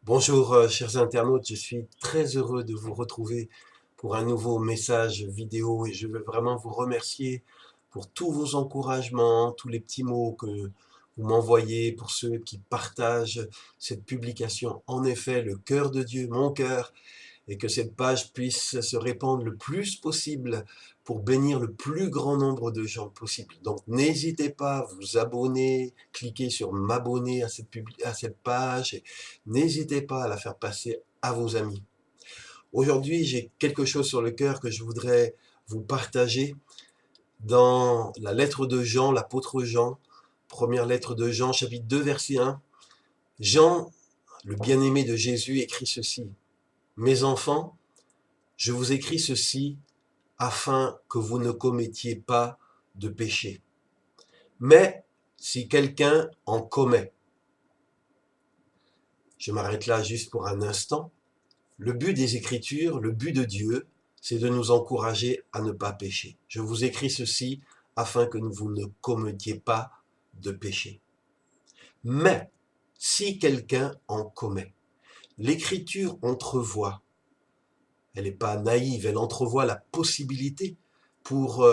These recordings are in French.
Bonjour, chers internautes, je suis très heureux de vous retrouver pour un nouveau message vidéo et je veux vraiment vous remercier pour tous vos encouragements, tous les petits mots que vous m'envoyez, pour ceux qui partagent cette publication. En effet, le cœur de Dieu, mon cœur, et que cette page puisse se répandre le plus possible pour bénir le plus grand nombre de gens possible. Donc n'hésitez pas à vous abonner, cliquez sur m'abonner à cette page et n'hésitez pas à la faire passer à vos amis. Aujourd'hui, j'ai quelque chose sur le cœur que je voudrais vous partager dans la lettre de Jean, l'apôtre Jean, première lettre de Jean, chapitre 2, verset 1. Jean, le bien-aimé de Jésus, écrit ceci. Mes enfants, je vous écris ceci afin que vous ne commettiez pas de péché. Mais si quelqu'un en commet, je m'arrête là juste pour un instant, le but des Écritures, le but de Dieu, c'est de nous encourager à ne pas pécher. Je vous écris ceci afin que vous ne commettiez pas de péché. Mais si quelqu'un en commet, l'Écriture entrevoit, elle n'est pas naïve, elle entrevoit la possibilité pour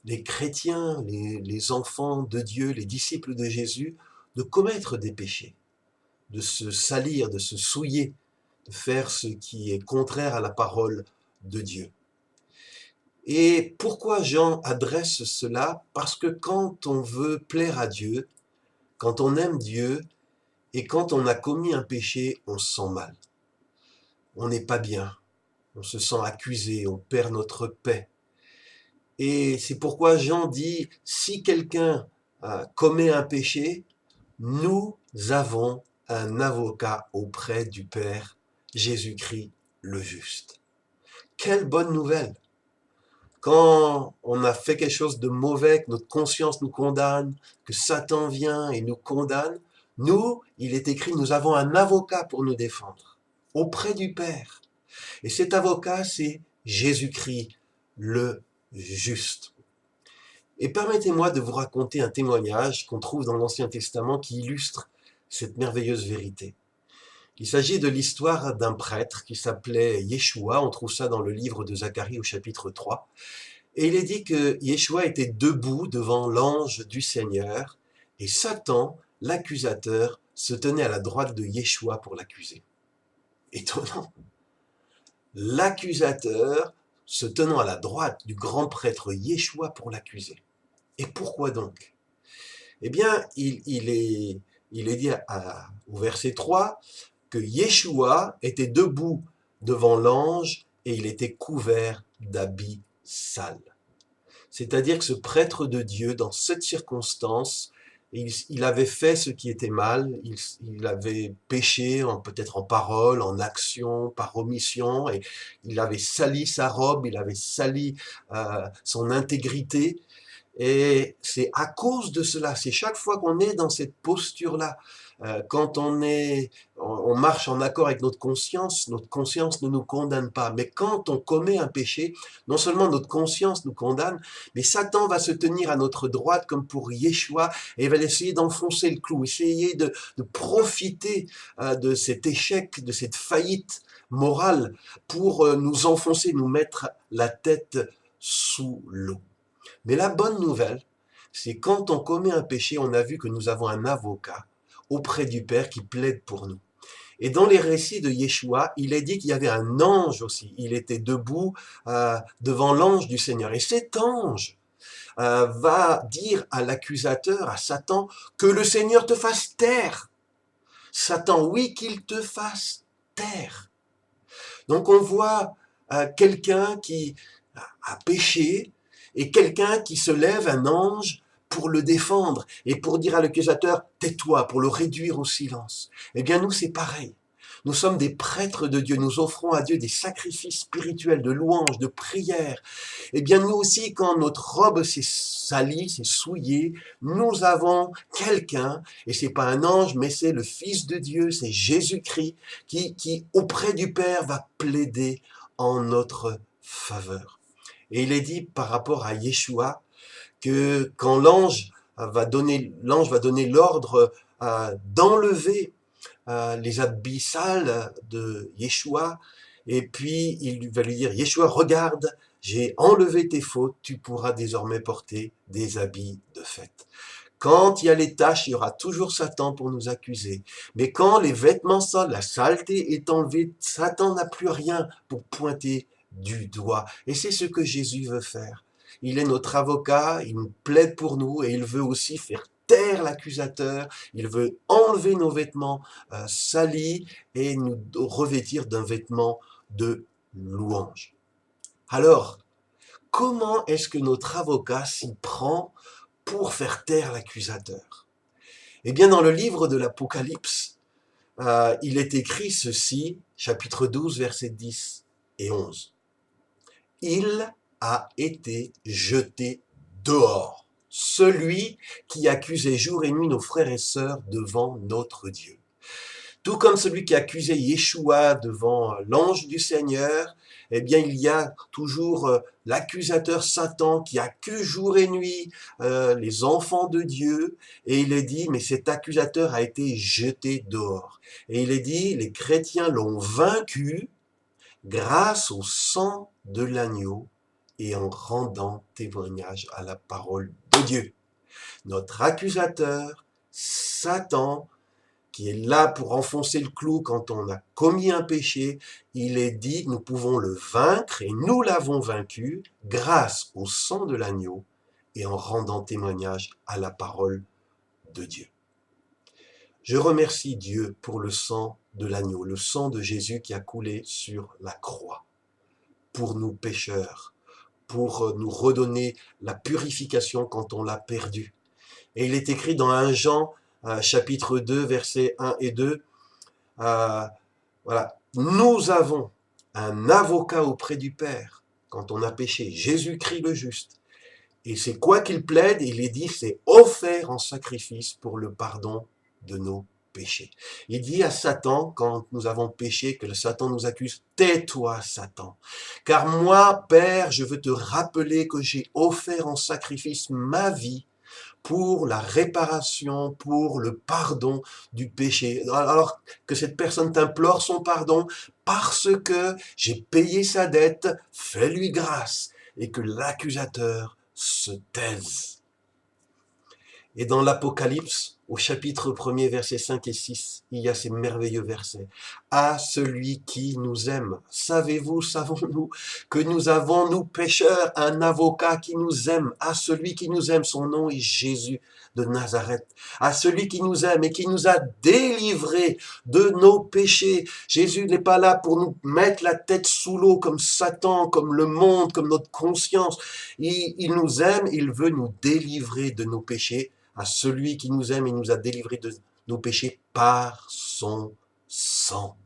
les chrétiens, les enfants de Dieu, les disciples de Jésus, de commettre des péchés, de se salir, de se souiller, de faire ce qui est contraire à la parole de Dieu. Et pourquoi Jean adresse cela? Parce que quand on veut plaire à Dieu, quand on aime Dieu, et quand on a commis un péché, on se sent mal. On n'est pas bien, on se sent accusé, on perd notre paix. Et c'est pourquoi Jean dit, si quelqu'un commet un péché, nous avons un avocat auprès du Père, Jésus-Christ le juste. Quelle bonne nouvelle! Quand on a fait quelque chose de mauvais, que notre conscience nous condamne, que Satan vient et nous condamne, nous, il est écrit, nous avons un avocat pour nous défendre, auprès du Père. Et cet avocat, c'est Jésus-Christ le juste. Et permettez-moi de vous raconter un témoignage qu'on trouve dans l'Ancien Testament qui illustre cette merveilleuse vérité. Il s'agit de l'histoire d'un prêtre qui s'appelait Yeshua, on trouve ça dans le livre de Zacharie au chapitre 3. Et il est dit que Yeshua était debout devant l'ange du Seigneur et Satan, l'accusateur, se tenait à la droite de Yeshua pour l'accuser. Étonnant. L'accusateur se tenant à la droite du grand prêtre Yeshua pour l'accuser. Et pourquoi donc? Eh bien, il est dit au verset 3 que Yeshua était debout devant l'ange et il était couvert d'habits sales. C'est-à-dire que ce prêtre de Dieu, dans cette circonstance, il avait fait ce qui était mal, il avait péché, peut-être en parole, en action, par omission, et il avait sali sa robe, il avait sali son intégrité, et c'est à cause de cela, c'est chaque fois qu'on est dans cette posture-là, quand on marche en accord avec notre conscience ne nous condamne pas. Mais quand on commet un péché, non seulement notre conscience nous condamne, mais Satan va se tenir à notre droite comme pour Yeshua et va essayer d'enfoncer le clou, essayer de profiter de cet échec, de cette faillite morale pour nous enfoncer, nous mettre la tête sous l'eau. Mais la bonne nouvelle, c'est quand on commet un péché, on a vu que nous avons un avocat auprès du Père qui plaide pour nous. Et dans les récits de Yeshua, il est dit qu'il y avait un ange aussi. Il était debout devant l'ange du Seigneur. Et cet ange va dire à l'accusateur, à Satan, que le Seigneur te fasse taire. Satan, oui, qu'il te fasse taire. Donc on voit quelqu'un qui a péché, et quelqu'un qui se lève, un ange, pour le défendre et pour dire à l'accusateur, tais-toi, pour le réduire au silence. Eh bien, nous, c'est pareil. Nous sommes des prêtres de Dieu, nous offrons à Dieu des sacrifices spirituels, de louanges, de prières. Eh bien, nous aussi, quand notre robe s'est salie, s'est souillée, nous avons quelqu'un, et c'est pas un ange, mais c'est le Fils de Dieu, c'est Jésus-Christ, qui, auprès du Père, va plaider en notre faveur. Et il est dit par rapport à Yeshua que quand l'ange va donner l'ordre d'enlever les habits sales de Yeshua, et puis il va lui dire, Yeshua, regarde, j'ai enlevé tes fautes, tu pourras désormais porter des habits de fête. Quand il y a les tâches, il y aura toujours Satan pour nous accuser. Mais quand les vêtements sales, la saleté est enlevée, Satan n'a plus rien pour pointer du doigt. Et c'est ce que Jésus veut faire. Il est notre avocat, il nous plaide pour nous et il veut aussi faire taire l'accusateur. Il veut enlever nos vêtements salis et nous revêtir d'un vêtement de louange. Alors, comment est-ce que notre avocat s'y prend pour faire taire l'accusateur? Eh bien, dans le livre de l'Apocalypse, il est écrit ceci, chapitre 12, versets 10 et 11. Il a été jeté dehors, celui qui accusait jour et nuit nos frères et sœurs devant notre Dieu. Tout comme celui qui accusait Yeshua devant l'ange du Seigneur, eh bien il y a toujours l'accusateur Satan qui accuse jour et nuit les enfants de Dieu, et il est dit, mais cet accusateur a été jeté dehors. Et il est dit, les chrétiens l'ont vaincu grâce au sang de l'agneau et en rendant témoignage à la parole de Dieu. Notre accusateur, Satan, qui est là pour enfoncer le clou quand on a commis un péché, il est dit, nous pouvons le vaincre et nous l'avons vaincu grâce au sang de l'agneau et en rendant témoignage à la parole de Dieu. Je remercie Dieu pour le sang de l'agneau, le sang de Jésus qui a coulé sur la croix, pour nous pécheurs, pour nous redonner la purification quand on l'a perdu. Et il est écrit dans 1 Jean, chapitre 2, versets 1 et 2, voilà, nous avons un avocat auprès du Père quand on a péché, Jésus-Christ le juste. Et c'est quoi qu'il plaide? Il est dit, c'est offert en sacrifice pour le pardon de nos péchés. Il dit à Satan, quand nous avons péché, que le Satan nous accuse, tais-toi Satan, car moi, Père, je veux te rappeler que j'ai offert en sacrifice ma vie pour la réparation, pour le pardon du péché. Alors que cette personne t'implore son pardon parce que j'ai payé sa dette, fais-lui grâce et que l'accusateur se taise. Et dans l'Apocalypse, au chapitre 1er, versets 5 et 6, il y a ces merveilleux versets. À celui qui nous aime. Savez-vous, savons-nous que nous avons, nous pécheurs, un avocat qui nous aime. À celui qui nous aime, son nom est Jésus de Nazareth. À celui qui nous aime et qui nous a délivrés de nos péchés. Jésus n'est pas là pour nous mettre la tête sous l'eau comme Satan, comme le monde, comme notre conscience. Il nous aime, il veut nous délivrer de nos péchés. À celui qui nous aime et nous a délivrés de nos péchés par son sang.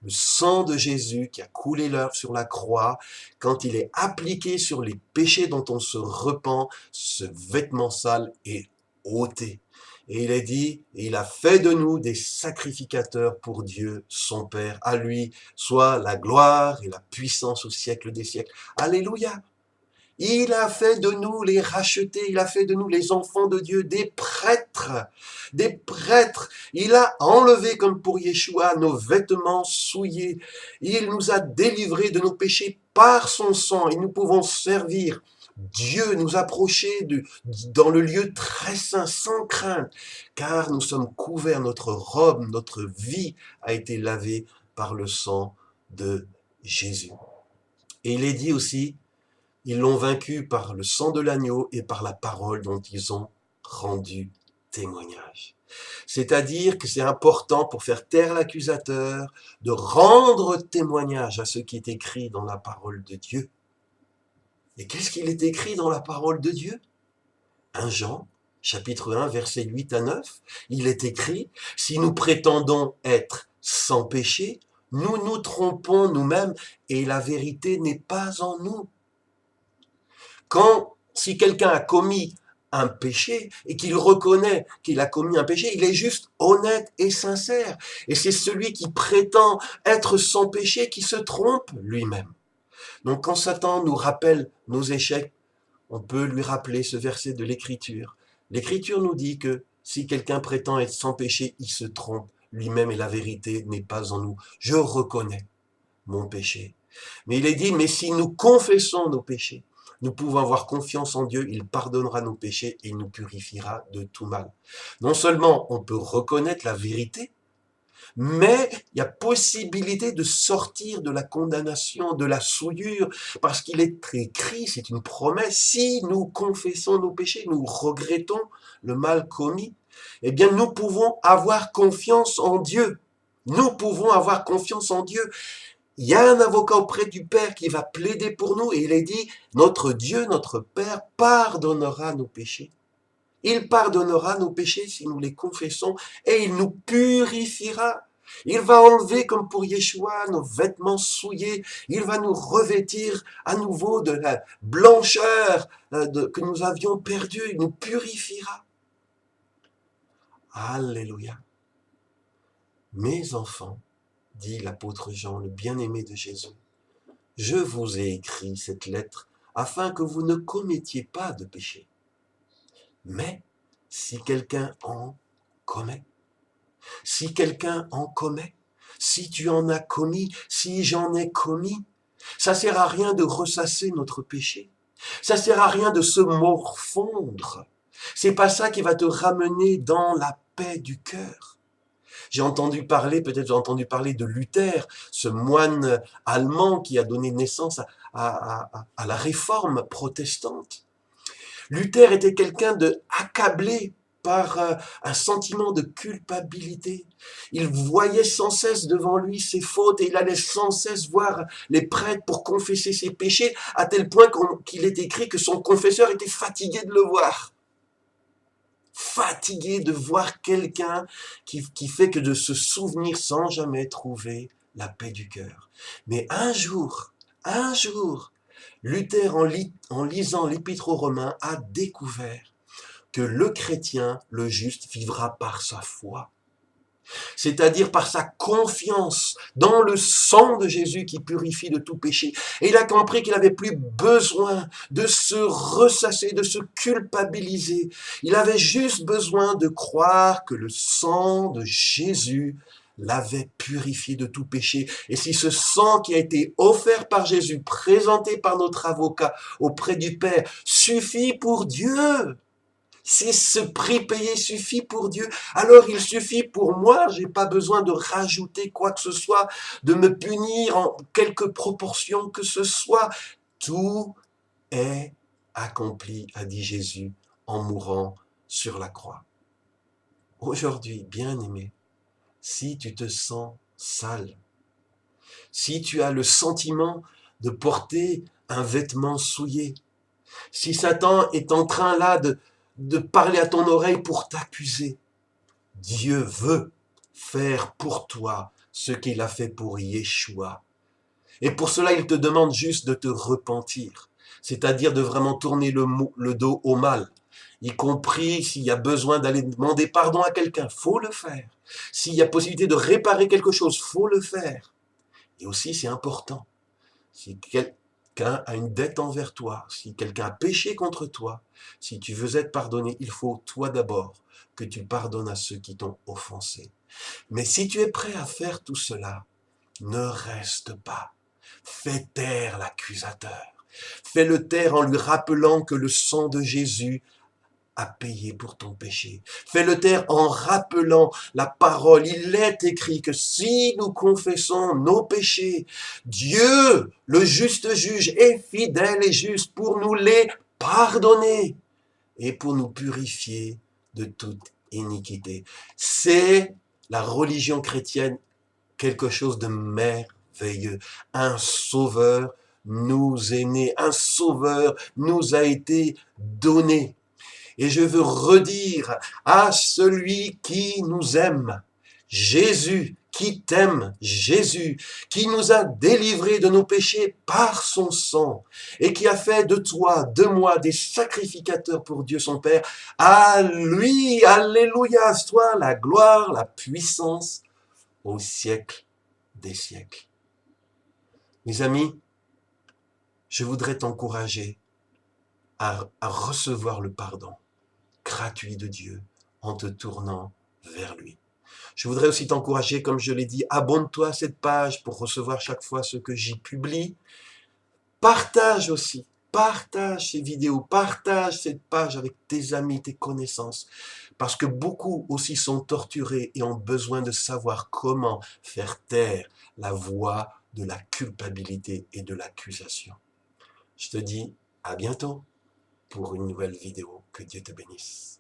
Le sang de Jésus qui a coulé l'œuvre sur la croix, quand il est appliqué sur les péchés dont on se repent, ce vêtement sale est ôté. Et il est dit, il a fait de nous des sacrificateurs pour Dieu, son Père. À lui soit la gloire et la puissance au siècle des siècles. Alléluia! Il a fait de nous les rachetés, il a fait de nous les enfants de Dieu, des prêtres, des prêtres. Il a enlevé, comme pour Yeshua, nos vêtements souillés. Il nous a délivrés de nos péchés par son sang et nous pouvons servir Dieu, nous approcher dans le lieu très saint, sans crainte, car nous sommes couverts, notre robe, notre vie a été lavée par le sang de Jésus. Et il est dit aussi, ils l'ont vaincu par le sang de l'agneau et par la parole dont ils ont rendu témoignage. C'est-à-dire que c'est important pour faire taire l'accusateur de rendre témoignage à ce qui est écrit dans la parole de Dieu. Et qu'est-ce qu'il est écrit dans la parole de Dieu? 1 Jean, chapitre 1, versets 8 à 9, il est écrit, si nous prétendons être sans péché, nous nous trompons nous-mêmes et la vérité n'est pas en nous. Si quelqu'un a commis un péché et qu'il reconnaît qu'il a commis un péché, il est juste honnête et sincère. Et c'est celui qui prétend être sans péché qui se trompe lui-même. Donc quand Satan nous rappelle nos échecs, on peut lui rappeler ce verset de l'Écriture. L'Écriture nous dit que si quelqu'un prétend être sans péché, il se trompe lui-même et la vérité n'est pas en nous. Je reconnais mon péché. Mais il est dit, mais si nous confessons nos péchés, nous pouvons avoir confiance en Dieu, il pardonnera nos péchés et il nous purifiera de tout mal. Non seulement on peut reconnaître la vérité, mais il y a possibilité de sortir de la condamnation, de la souillure, parce qu'il est écrit, c'est une promesse, si nous confessons nos péchés, nous regrettons le mal commis, eh bien nous pouvons avoir confiance en Dieu. Nous pouvons avoir confiance en Dieu. Il y a un avocat auprès du Père qui va plaider pour nous et il est dit, notre Dieu, notre Père, pardonnera nos péchés. Il pardonnera nos péchés si nous les confessons et il nous purifiera. Il va enlever, comme pour Yeshua, nos vêtements souillés. Il va nous revêtir à nouveau de la blancheur que nous avions perdue. Il nous purifiera. Alléluia. Mes enfants, dit l'apôtre Jean, le bien-aimé de Jésus, je vous ai écrit cette lettre afin que vous ne commettiez pas de péché. Mais si quelqu'un en commet, si quelqu'un en commet, si tu en as commis, si j'en ai commis, ça sert à rien de ressasser notre péché. Ça sert à rien de se morfondre. C'est pas ça qui va te ramener dans la paix du cœur. J'ai entendu parler, peut-être j'ai entendu parler de Luther, ce moine allemand qui a donné naissance à la réforme protestante. Luther était quelqu'un de accablé par un sentiment de culpabilité. Il voyait sans cesse devant lui ses fautes et il allait sans cesse voir les prêtres pour confesser ses péchés, à tel point qu'il est écrit que son confesseur était fatigué de le voir. Fatigué de voir quelqu'un qui fait que de se souvenir sans jamais trouver la paix du cœur. Mais un jour, Luther, en lisant l'Épître aux Romains, a découvert que le chrétien, le juste, vivra par sa foi. C'est-à-dire par sa confiance dans le sang de Jésus qui purifie de tout péché. Et il a compris qu'il n'avait plus besoin de se ressasser, de se culpabiliser. Il avait juste besoin de croire que le sang de Jésus l'avait purifié de tout péché. Et si ce sang qui a été offert par Jésus, présenté par notre avocat auprès du Père, suffit pour Dieu, si ce prix payé suffit pour Dieu, alors il suffit pour moi. J'ai pas besoin de rajouter quoi que ce soit, de me punir en quelque proportion que ce soit. Tout est accompli, a dit Jésus en mourant sur la croix. Aujourd'hui, bien-aimé, si tu te sens sale, si tu as le sentiment de porter un vêtement souillé, si Satan est en train là de parler à ton oreille pour t'accuser, Dieu veut faire pour toi ce qu'il a fait pour Yeshua. Et pour cela, il te demande juste de te repentir, c'est-à-dire de vraiment tourner le dos au mal, y compris s'il y a besoin d'aller demander pardon à quelqu'un, faut le faire. S'il y a possibilité de réparer quelque chose, faut le faire. Et aussi, c'est important, si quelqu'un a une dette envers toi, si quelqu'un a péché contre toi, si tu veux être pardonné, il faut toi d'abord que tu pardonnes à ceux qui t'ont offensé. Mais si tu es prêt à faire tout cela, ne reste pas. Fais taire l'accusateur. Fais-le taire en lui rappelant que le sang de Jésus a payé pour ton péché. Fais-le taire en rappelant la parole. Il est écrit que si nous confessons nos péchés, Dieu, le juste juge, est fidèle et juste pour nous les pardonner et pour nous purifier de toute iniquité. C'est la religion chrétienne, quelque chose de merveilleux. Un sauveur nous est né, un sauveur nous a été donné. Et je veux redire à celui qui nous aime, Jésus, qui t'aime, Jésus, qui nous a délivrés de nos péchés par son sang et qui a fait de toi, de moi, des sacrificateurs pour Dieu son Père. À lui, alléluia, soit la gloire, la puissance au siècle des siècles. Mes amis, je voudrais t'encourager à recevoir le pardon gratuit de Dieu en te tournant vers lui. Je voudrais aussi t'encourager, comme je l'ai dit, abonne-toi à cette page pour recevoir chaque fois ce que j'y publie. Partage aussi, partage ces vidéos, partage cette page avec tes amis, tes connaissances, parce que beaucoup aussi sont torturés et ont besoin de savoir comment faire taire la voix de la culpabilité et de l'accusation. Je te dis à bientôt pour une nouvelle vidéo. Que Dieu te bénisse.